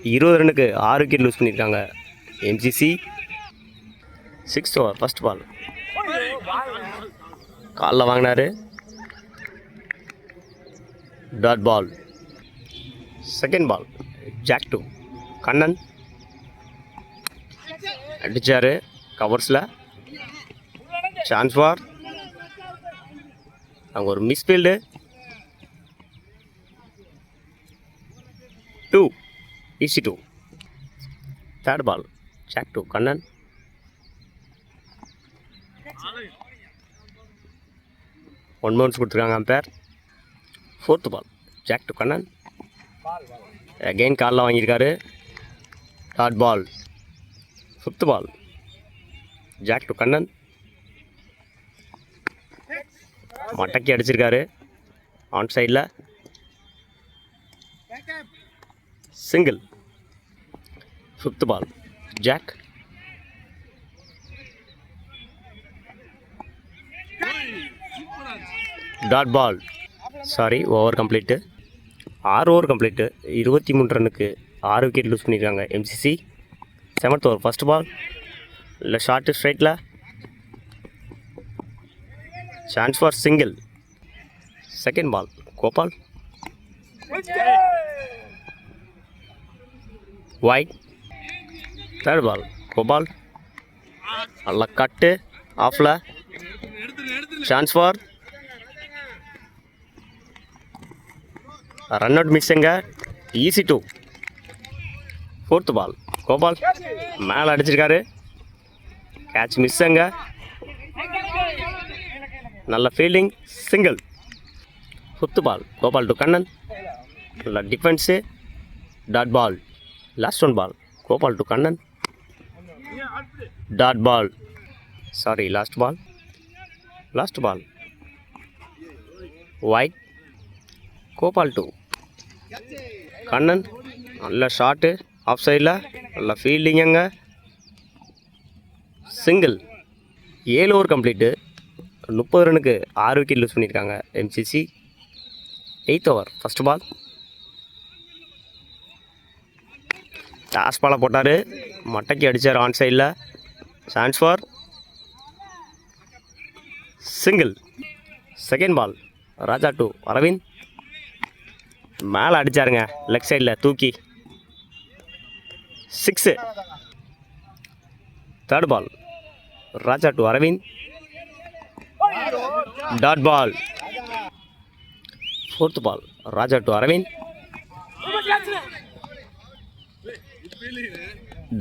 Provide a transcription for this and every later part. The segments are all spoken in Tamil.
20 ரன்னுக்கு 6 விக்கெட் லூஸ் பண்ணியிருக்காங்க MCC. 6th over first ball. காலில் வாங்கினார். Dot ball. Second ball. Jack 2 Kannan அடித்தார் கவர்ஸில். சான்ஸ் ஃபார் அங்கே ஒரு misfield. 2 easy 2. Third ball. Jack 2 Kannan. One bounce கொடுத்துருக்காங்க umpire. Fourth ball. Jack 2 Kannan. Again காலில் வாங்கியிருக்காரு. Dot ball. Fifth ball. Jack 2 Kannan மடக்கி அடிச்சிருக்காரு ஆன் சைடில். Single. Fifth ball. Jack. Dot ball. Sorry, over complete. 6 over complete. 23 ரன்னுக்கு 6 விக்கெட் லூஸ் பண்ணியிருக்காங்க MCC. 7th over first ball. இல்லை ஷார்ட்டு ஸ்ட்ரைட்டில். Chance for single. Second ball. Gopal. Wide. Third ball. Gopal நல்லா கட்டு ஆஃபில். சான்ஸ் ஃபார் ரன் அவுட் மிஸ்ஸுங்க. ஈஸி 2. Fourth ball. கோபால் மேலே அடிச்சிருக்காரு. கேட்ச் மிஸ்ஸுங்க. நல்ல fielding. Single. Fifth ball. Gopal to Kannan. நல்ல defence. Dot ball. Last one ball. Gopal to Kannan. Dot ball. Sorry, last ball. Last ball. Wide. Gopal to Kannan. நல்ல ஷாட்டு ஆஃப் சைடில். நல்ல ஃபீல்டிங்குங்க. சிங்கிள். 7 over complete. 30 ரன்னுக்கு 6 விக்கெட் லூஸ் பண்ணியிருக்காங்க MCC. 8th over first ball. Toss பாலை போட்டார். மட்டைக்கு அடித்தார் ஆன் சைடில். Chance for single. Second ball. Raja 2 Aravind மேலே அடித்தாருங்க லெக் சைடில் தூக்கி. 6. Third ball. Raja 2 Aravind. Dot ball. Fourth ball. Raja 2 Aravind.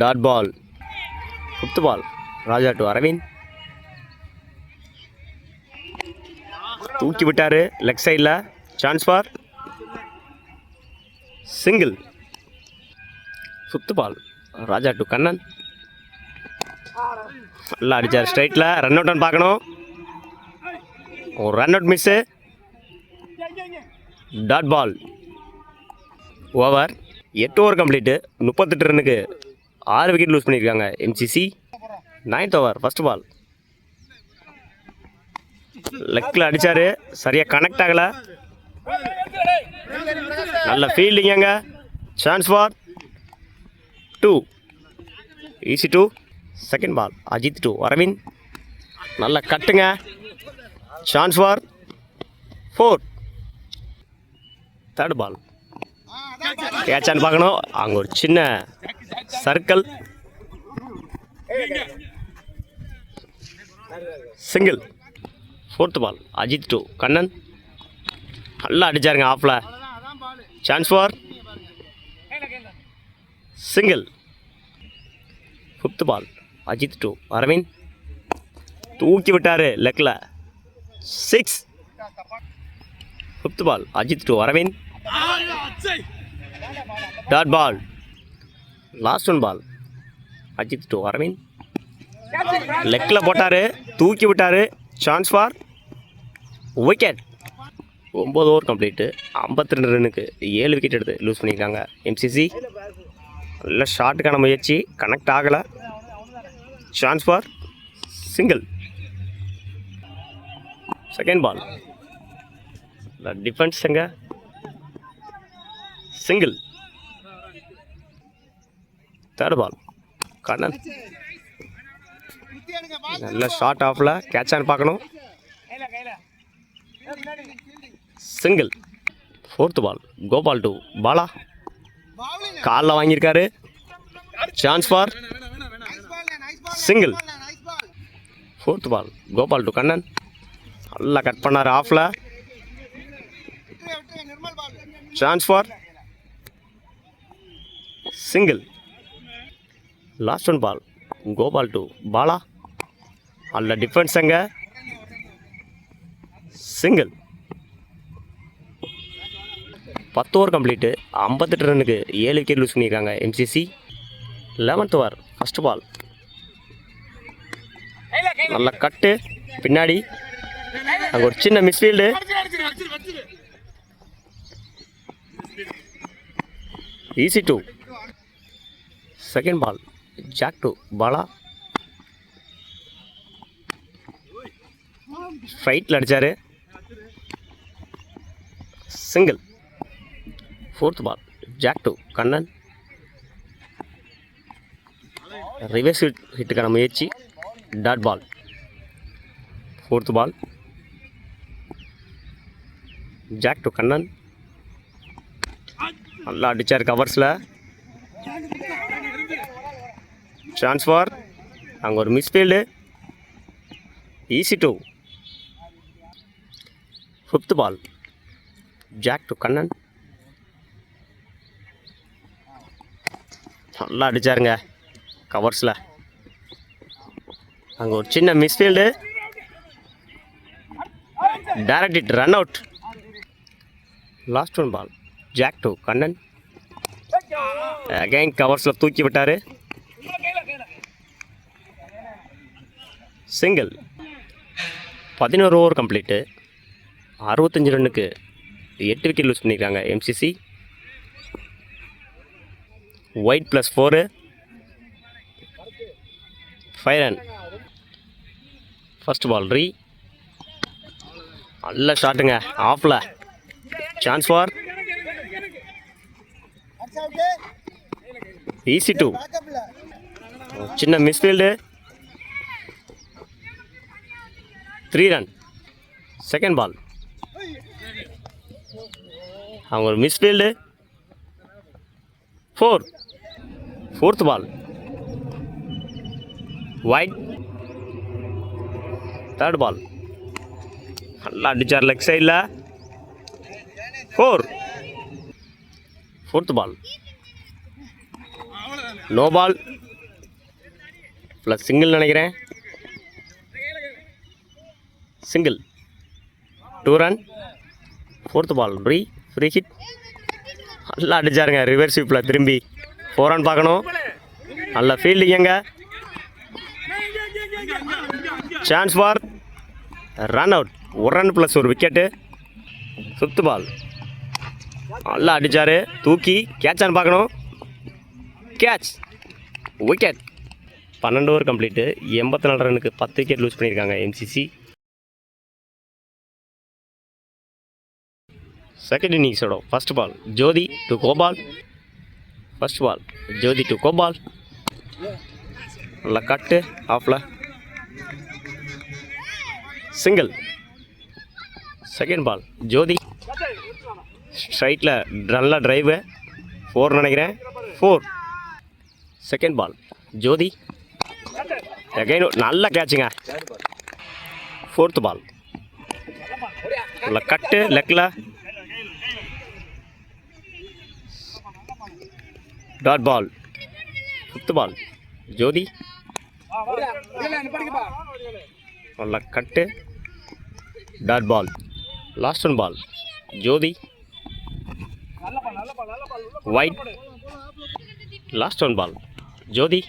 Dot ball. Fifth ball. Raja 2 Aravind. தூக்கி விட்டார் லெக் சைடில். Chance for single. Fifth ball. Raja 2 Kannan நல்லா அடித்தார் ஸ்ட்ரைட்டில். ரன் அவுட்னு பார்க்கணும். ஒரு run out miss. Dot ball. Over. 8 over complete. 38 ரன்னுக்கு 6 விக்கெட் லூஸ் பண்ணியிருக்காங்க MCC. 9th over first ball. லெக்கில் அடித்தார். சரியாக கனெக்ட் ஆகலை. நல்ல ஃபீல்டிங்க. Chance for 2 easy 2. Second ball. Ajith 2 Aravind நல்ல கட்டுங்க. Chance for 4. Third ball. கேட்சான்னு பார்க்கணும். அங்கே ஒரு சின்ன circle. Single. Fourth ball. Ajith 2 Kannan நல்லா அடித்தாருங்க ஆஃபில். Chance for single. Fifth ball. Ajith 2 Aravind தூக்கி விட்டார் லெக்கில். 6. Fifth ball. Ajith 2 Aravind. Dot ball. Last one ball. Ajith 2 Aravind லெக்கில் போட்டார். தூக்கி விட்டார். Chance for wicket. 9 over complete. 52 ரன்னுக்கு 7 விக்கெட் எடுத்து லூஸ் பண்ணியிருக்காங்க எம்சிசி. நல்ல ஷாட்டுக்கான முயற்சி. கனெக்ட் ஆகலை. Chance for single. Second ball. டிஃபென்ஸுங்க. சிங்கிள். தேர்ட் பால் கண்ணன் நல்ல ஷார்ட் ஆஃபில் கேட்சான்னு பார்க்கணும். Single. Fourth ball Gopal to Bala. காலில் வாங்கியிருக்காரு. Chance for single. Fourth ball Gopal to Kannan. நல்லா கட் பண்ணார் ஆஃபில். Chance for single. Last one ball Gopal to Bala. நல்ல டிஃபென்ஸ் அங்கே. சிங்கிள். 10 over complete. 58 ரன்னுக்கு 7 விக்கெட் லூஸ் பண்ணியிருக்காங்க MCC. 11th over first ball. நல்ல கட்டு பின்னாடி. அங்கே ஒரு சின்ன misfield. Easy two. Second ball Jack to Bala. ஸ்ட்ரைட்டில் அடித்தார். Single. Fourth ball Jack to Kannan. Reverse ஹிட்டுக்கான முயற்சி. Dot ball. Fourth ball Jack to Kannan. நல்லா அடித்தார் கவர்ஸில். Chance for. அங்கே ஒரு misfield. Easy two. Fifth ball Jack to Kannan. நல்லா அடித்தாருங்க கவர்ஸில். அங்கே ஒரு சின்ன misfield. Direct it run out. Last one ball Jack to Kannan. Again கவர்ஸில் தூக்கி விட்டார். சிங்கிள். 11 over complete. 65 ரன்னுக்கு 8 விக்கெட் லூஸ் பண்ணியிருக்காங்க MCC. Wide plus 4 5 run. First ball ரீ. நல்ல ஷாட்டுங்க ஆஃபில். Chance for easy two. சின்ன மிஸ்ஃபீல்டு. 3 ரன். செகண்ட் பால் அவங்க ஒரு misfield. 4. Fourth ball wide. Third ball நல்லா அடித்தார் லெக் சைடில். 4. Fourth ball no ball plus single நினைக்கிறேன். Single. 2 run. Fourth ball free hit. நல்லா அடித்தாருங்க ரிவர்ஸ் ஸ்வீப்பில் திரும்பி. 4 ரன் பார்க்கணும். நல்ல ஃபீல்டிங்க. Chance for run out. 1 run plus ஒரு விக்கெட்டு. ஃபிஃப்த் பால் நல்லா அடித்தார். தூக்கி கேட்சான்னு பார்க்கணும். கேட்ச். விக்கெட். 12 over complete. 84 ரன்னுக்கு 10 விக்கெட் லூஸ் பண்ணியிருக்காங்க எம்சிசி. செகண்ட் இன்னிங்ஸோட first ball Jyothi to Gopal. First ball Jyothi to Gopal. நல்லா கட்டு ஆஃபில். சிங்கிள். செகண்ட் பால் ஜோதி ஸ்ட்ரைட்டில் நல்ல ட்ரைவு. 4 நினைக்கிறேன். 4. செகண்ட் பால் ஜோதி அகைன் நல்ல கேட்சுங்க. ஃபோர்த் பால் நல்ல கட்டு லெக்கில். Dot ball. Fifth ball Jyothi நல்ல cut dot ball. Last one ball Jyothi wide. Last one ball Jyothi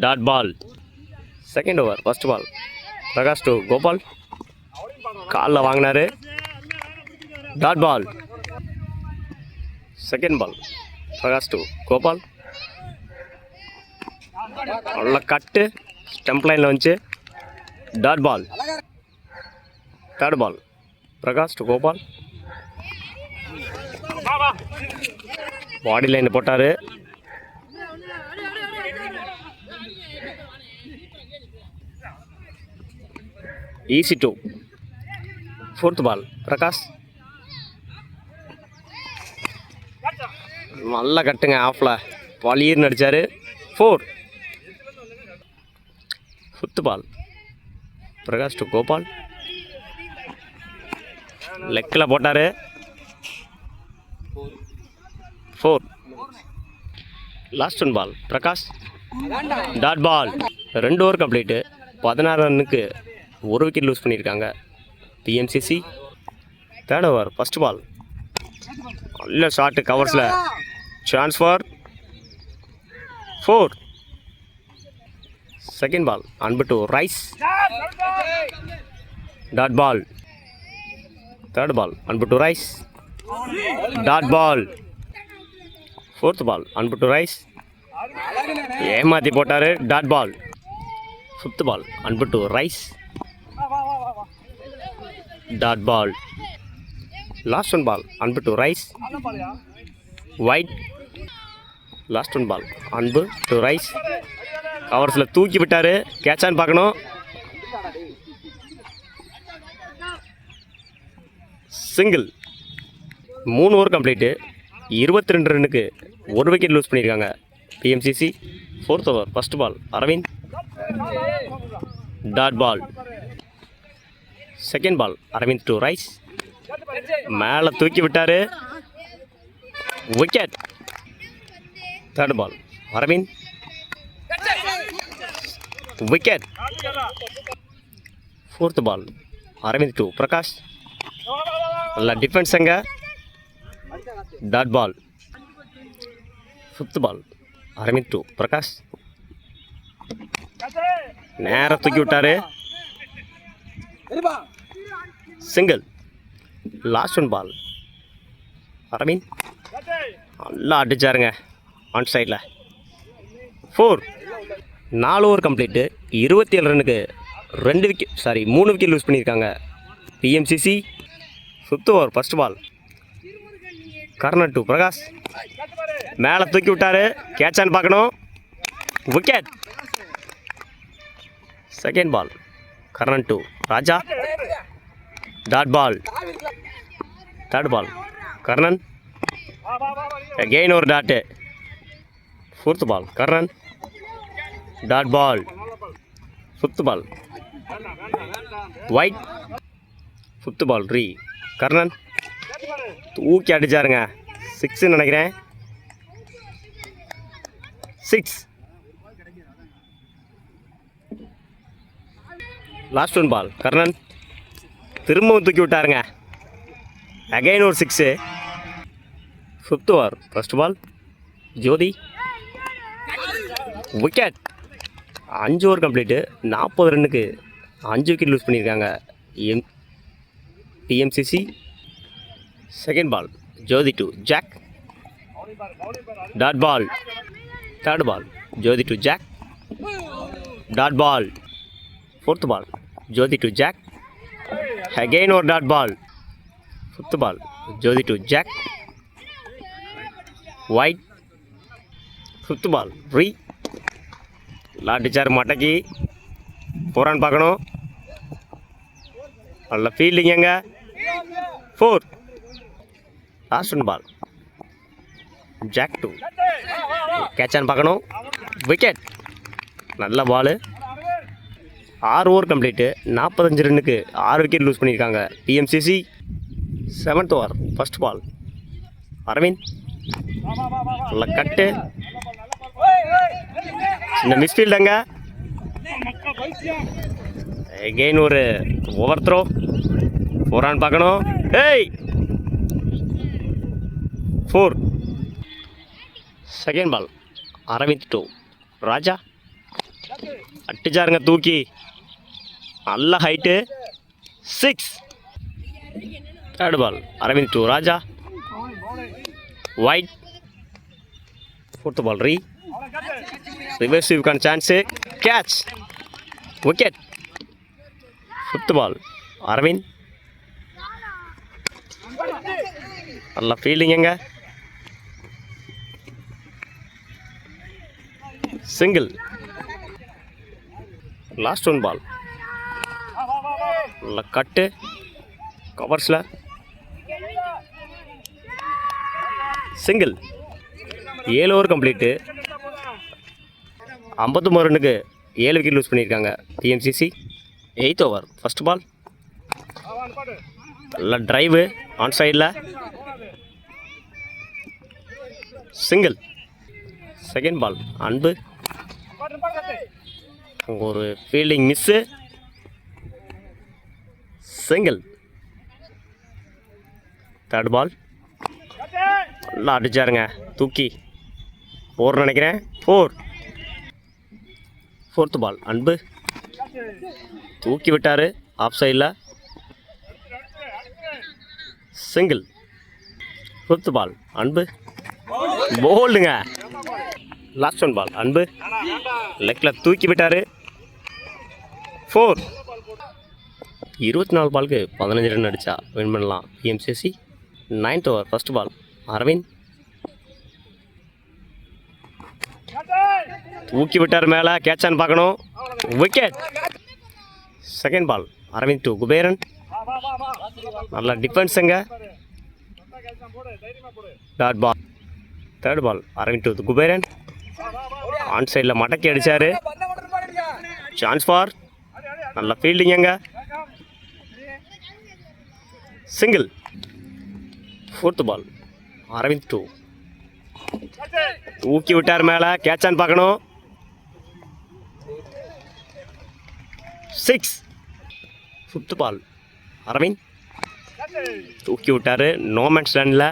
dot ball. Second over first ball Prakash to Gopal. காலில் வாங்கினார். Dot ball. Second ball Prakash to Gopal. நல்ல கட்டு ஸ்டம்ப் லைனில் வந்துச்சு. Dot ball. Third ball Prakash to Gopal. Body line போட்டார். ஈஸி 2. 4th ball Prakash. நல்லா கட்டுங்க ஆஃபில் பளிர்னு அடித்தார். 4. 5th ball Prakash to Gopal. லெக்கில் போட்டார். 4. லாஸ்ட் 1 பால் Prakash. Dot ball. 2 over complete. 16 ரன்னுக்கு 1 விக்கெட் லூஸ் பண்ணியிருக்காங்க BMCC. 3rd over first ball. நல்ல ஷாட்டு கவர்ஸில். Chance for 4. Second ball Anbu to rice. Dot ball. 3rd ball Anbu to rice. Dot ball. 4th ball Anbu to rice. ஏமாற்றி போட்டார். Dot ball. 5th ball Anbu to rice. Dot ball. Last 1 ball Anbu to Rais. Wide. Last 1 ball Anbu to rice. கவர்ஸில் தூக்கி விட்டார். கேட்சான்னு பார்க்கணும். சிங்கிள். 3 over complete. 22 ரன்னுக்கு 1 விக்கெட் லூஸ் பண்ணியிருக்காங்க PMCC. 4th over first ball Aravind. Dot ball. Second ball Aravind to Rais. மேலே தூக்கி விட்டார். Wicket. 3rd ball Aravind. Wicket. 4th ball Aravind to Prakash. நல்ல டிஃபென்ஸ் அங்கே. Dot ball. 5th ball Aravind to Prakash. நேராக தூக்கி விட்டார். சிங்கிள். Last 1 ball Aravind. நல்லா அடிச்சாருங்க ஆன் சைடில். 4. 4 ஓவர் கம்ப்ளீட்டு. 27 ரன்னுக்கு 3 விக்கெட் லூஸ் பண்ணியிருக்காங்க BMCC. 5th over first ball Karnan to Prakash. மேலே தூக்கி விட்டார். கேட்சான்னு பார்க்கணும். Wicket. Second ball Karnan to Raja. Dot ball. 3rd ball Karnan. Again ஒரு dot. 4th ball Karnan. Dot ball. 5th ball wide. 5th ball Karnan. தூக்கி அடிச்சாருங்க. 6 நினைக்கிறேன். 6. Last 1 ball Karnan. திரும்பவும் தூக்கி விட்டாருங்க. அகைன் ஒரு 6. 5th over first ball Jyothi. Wicket. 5 over complete. 40 ரன்னுக்கு 5 விக்கெட் லூஸ் பண்ணியிருக்காங்க BMCC. Second ball Jyothi to Jack. Dot ball. 3rd ball Jyothi to Jack. Dot ball. 4th ball Jyothi to Jack. Again ஒரு dot ball. 5th ball Jyothi to Jack. Wide. 5th ball அடிச்சார் மட்டைக்கு. போறான்னு பார்க்கணும். நல்ல ஃபீல்டிங் எங்க. 4. லாஸ்ட் 1 பால் ஜாக் டு கேட்சான்னு பார்க்கணும். விக்கெட். நல்ல பால். 6 ஓவர் கம்ப்ளீட்டு. 45 ரன்னுக்கு 6 விக்கெட் லூஸ் பண்ணியிருக்காங்க BMCC. 7th over first ball Aravind. நல்ல கட்டு. இந்த மிஸ்ஃபீல்டுங்க. எகெயின் ஒரு ஓவர் த்ரோ. போறான்னு பார்க்கணும். ஏய் 4. Second ball Aravind to Raja. அட்டிச்சாருங்க தூக்கி. நல்ல height. 6. 3rd ball Aravind to Raja. Wide. 4th ball ரிவர்ஸிவ்க்கான chance. Catch. Wicket. 5th ball Aravind. நல்ல ஃபீல்டிங் எங்க. சிங்கிள். Last one ball. நல்ல கட்டு கவர்ஸில் சிங்கிள். 7 over complete. 59 ரன்னுக்கு 7 விக்கெட் லூஸ் பண்ணியிருக்காங்க PMCC. 8th over first ball. நல்ல ட்ரைவு ஆன் சைடில் சிங்கிள். செகண்ட் பால் அன்பு, ஒரு fielding miss, single. Third ball நல்லா அடிச்சாருங்க, தூக்கி 4 நினைக்கிறேன், 4. ஃபோர்த்து பால் அன்பு தூக்கி விட்டார் ஆஃப் சைடில், சிங்கிள். ஃபிஃப்த்து பால் அன்பு போல்டுங்க. லாஸ்ட் ஒன் பால் அன்பு லெக்கில் தூக்கி விட்டார், 4. 24 பாலுக்கு 15 ரன் அடித்தா வின் பண்ணலாம் BMCC. 9th over first ball Aravind தூக்கி விட்டார் மேலே, கேட்சான்னு பார்க்கணும், wicket. Second ball Aravind to Kuberan, நல்ல டிஃபென்ஸுங்க, dot ball. Third ball Aravind to Kuberan, on சைடில் மடக்கி அடித்தார், சான்ஸ் ஃபார், நல்ல ஃபீல்டிங்க, single. Fourth ball Aravind to தூக்கி விட்டார் மேலே, கேட்சான்னு பார்க்கணும், 6. ஃபிஃப்த்து பால் அரவிந்த் தூக்கி விட்டார் நோமேன்ஸ் லேண்டில்,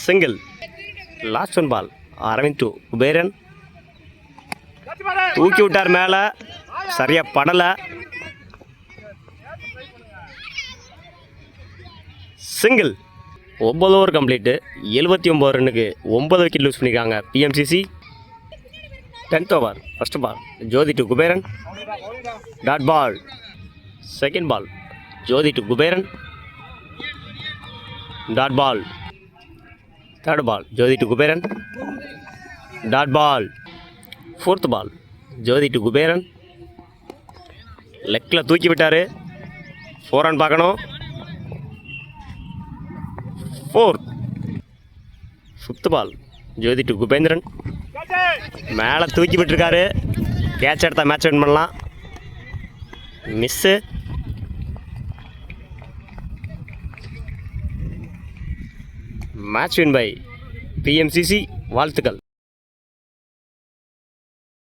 single. Last one ball Aravind to Kuberan தூக்கி விட்டார் மேலே, சரியாக படலை, சிங்கிள். 9 over complete. 79 ரன்னுக்கு 9 விக்கெட் லூஸ் பண்ணியிருக்காங்க BMCC. 10th over first ball Jyothi to Kuberan, dot ball. Second ball Jyothi to Kuberan, dot ball. Third ball Jyothi to Kuberan, dot ball. Fourth ball Jyothi to Kuberan லெக்கில் தூக்கி விட்டார், 4 ரன் பார்க்கணும், 4. Fifth ball Jyothi to Kubendran மேலே தூக்கி விட்டுருக்காரு, கேட்ச் எடுத்தால் மேட்ச் வின் பண்ணலாம், miss. Match win by BMCC, வாழ்த்துக்கள்.